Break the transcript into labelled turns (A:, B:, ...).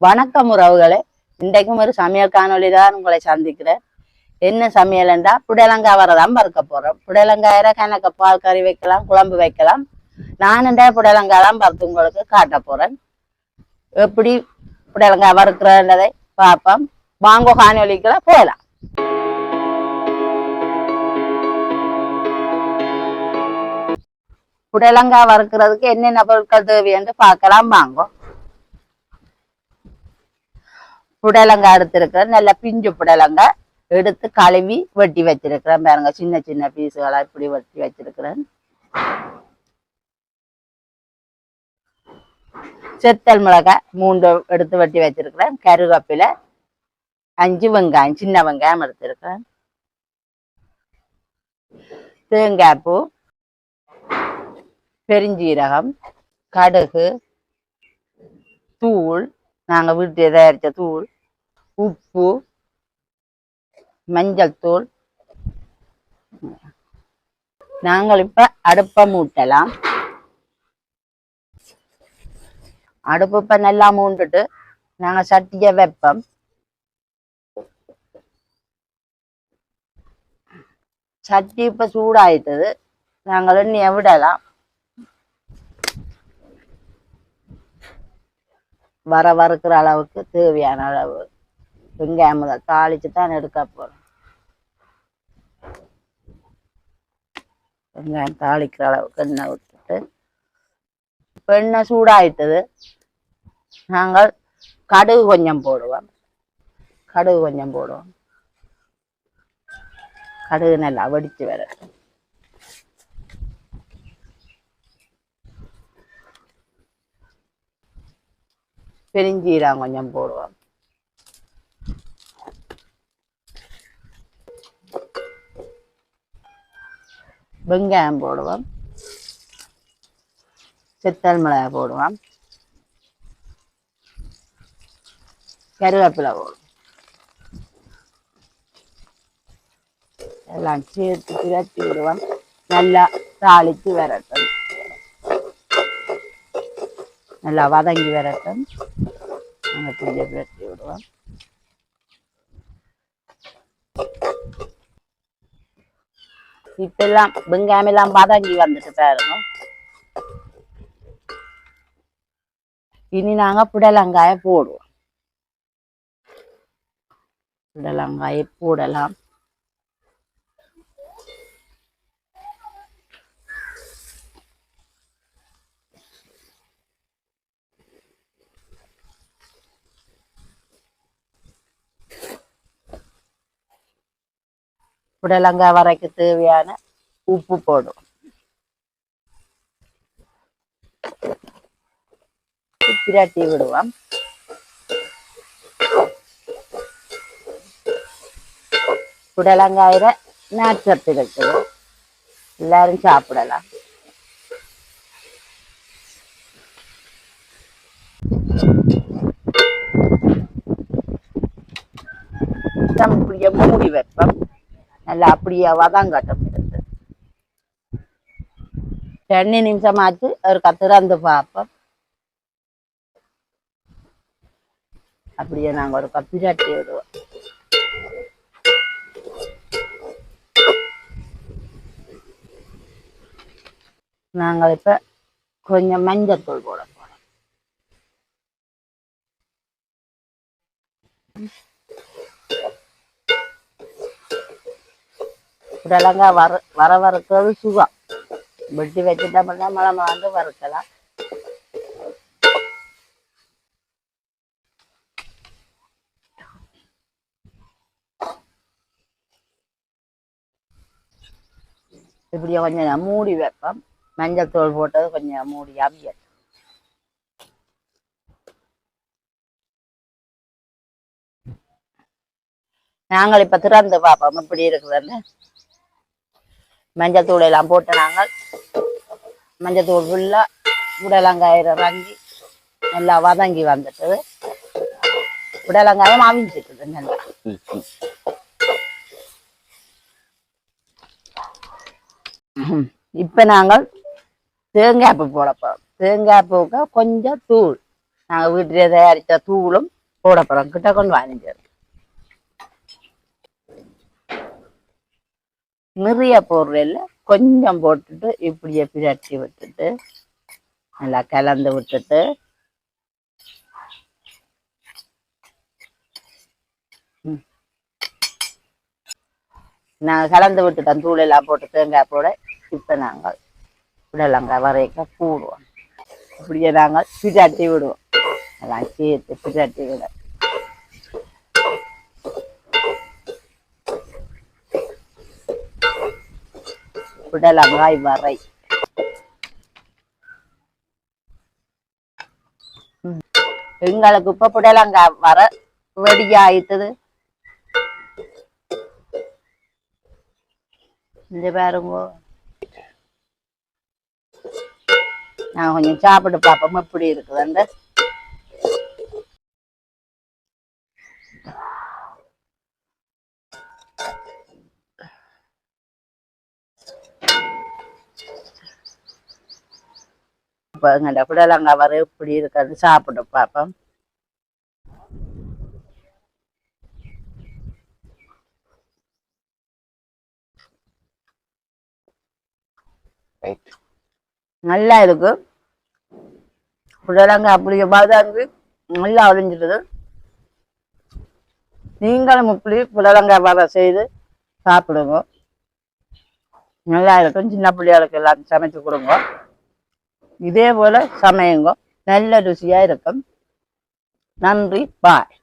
A: வணக்கம் உறவுகளே. இன்றைக்கும் ஒரு சமையல் காணொலி தான் உங்களை சந்திக்கிறேன். என்ன சமையல் என்றா புடலங்காய் வரதான் பறக்க போறோம். புடலங்காயில கணக்க பால் கறி வைக்கலாம், குழம்பு வைக்கலாம். நான் என்ற புடலங்காய் தான் பறத்து உங்களுக்கு காட்ட போறேன். எப்படி புடலங்காய் வறுக்கிறதை பார்ப்போம். வாங்க காணொலிக்குள்ள போகலாம். புடலங்காய் வறுக்கிறதுக்கு என்னென்ன பொருட்கள் தேவை என்று பார்க்கலாம் வாங்க. புடலங்காய் எடுத்திருக்கிறேன். நல்ல பிஞ்சு புடலங்காய் எடுத்து கழுவி வெட்டி வச்சிருக்கிறேன். பாருங்க, சின்ன சின்ன பீஸுகளா இப்படி வெட்டி வச்சிருக்கிறேன். செத்தல் மிளகாய் 3 எடுத்து வெட்டி வச்சிருக்கிறேன். கருவேப்பிலை 5 வெங்காயம், சின்ன வெங்காயம் எடுத்திருக்கிறேன். தேங்காய் பூ, பெருஞ்சீரகம், கடுகு, தூள், நாங்க வீட்டில் தயாரிச்ச தூள், உப்பு, மஞ்சள் தூள். நாங்கள் இப்ப அடுப்பை மூட்டலாம். அடுப்பு இப்ப நல்லா மூண்டுட்டு நாங்க சட்டிய வைப்போம். சட்டி இப்ப சூடாயிட்டது. நாங்கள் எண்ணெயை விடலாம். வறுக்கிற அளவுக்கு தேவையான அளவு வெங்காயம் முதல் தாளிச்சு தான் எடுக்க போறோம். வெங்காயம் தாளிக்கிற அளவுக்கு எண்ணெய் விட்டுட்டு இப்ப எண்ணெய் சூடாயிட்டது. நாங்கள் கடுகு கொஞ்சம் போடுவோம். கடுகு நல்லா வெடிச்சு வரட்டும். பெருஞ்சீரகம் கொஞ்சம் போடுவோம். வெங்காயம் போடுவோம். செத்தல் மிளகாய் போடுவோம். கருவேப்பிலை போடுவோம். எல்லாம் சேர்த்து பிரட்டி விடுவோம். நல்லா தாளித்து வரட்டும். நல்லா வதங்கி வரட்டும். நாங்கள் கொஞ்சம் பிரட்டி விடுவோம். இப்பெல்லாம் வெங்காயம் எல்லாம் வதங்கி வந்துட்டு பாருங்க. இனி நாங்க புடலங்காயை போடுவோம். புடலங்காயை போடலாம். புடலங்காய் வரைக்கு தேவையான உப்பு போடும். பிரட்டி விடுவோம். புடலங்காயில நார்ச்சத்து இருக்குது. எல்லாரும் சாப்பிடலாம். அப்படியே மூடி வைப்போம். நல்லா அப்படியே வதங்கட்டும். 2 நிமிஷம் ஆச்சு. ஒரு திறந்து பார்ப்போம். அப்படியே நாங்க ஒரு பிரட்டி விடுவோம். நாங்கள் இப்ப கொஞ்சம் மஞ்சத்தூள் போட போறோம். புடலங்காய் வறுக்கிறது சுகம். வெட்டி வச்சுட்டா பண்ணா மிளகா வந்து வறுக்கலாம். இப்படியே கொஞ்சம் மூடி வைப்போம். மஞ்சள் தூள் போட்டது கொஞ்சம் மூடி அவியல். நாங்கள் இப்ப திறந்து பார்ப்போம் இப்படி இருக்குதுன்னு. மஞ்சள் தூள் எல்லாம் போட்டு நாங்கள் மஞ்சள் தூள் ஃபுல்லா புடலங்காயில இறங்கி நல்லா வதங்கி வந்துட்டு புடலங்காயம் அவிஞ்சிட்டுது நல்லா. இப்ப நாங்கள் தேங்காய் பூ போட போறோம். தேங்காய் பூக்க கொஞ்சம் தூள் நாங்கள் வீட்டிலே தயாரித்த தூளும் போட போகிறோம். கிட்ட கொண்டு வாங்கிட்டு நிறைய போடுறதில்ல, கொஞ்சம் போட்டுட்டு இப்படியே பிரட்டி விட்டுட்டு நல்லா கலந்து விட்டுட்டு நாங்கள் கலந்து விட்டுட்டோம். தூள் எல்லாம் போட்டு தேங்காய் போட இப்போ நாங்கள் புடலங்காய் வரைக்க கூடுவோம். இப்படியே நாங்கள் பிரட்டி விடுவோம். எல்லாம் சேர்த்து பிரட்டி விட புடலங்காய் வரை எங்களுக்கு இப்ப புடலங்காய் வர வெடியாயிட்டது. இந்த பாருங்க, நான் கொஞ்சம் சாப்பிட்டு பார்ப்போம் எப்படி இருக்குது. அந்த எங்கள்ட புடலங்காய் வர எப்படி இருக்கிறது சாப்பிட்டு பார்ப்போம். நல்லா இருக்கு புடலங்காய், அப்படியே பாதாந்து நல்லா ஒழிஞ்சிடுது. நீங்களும் இப்படி புடலங்காய் வர செய்து சாப்பிடுங்க, நல்லா இருக்கும். சின்ன பிள்ளைகளுக்கு எல்லாம் சமைச்சு கொடுங்க, இதே போல சமையுங்க, நல்ல ருசியா இருக்கும். நன்றி, பாய்.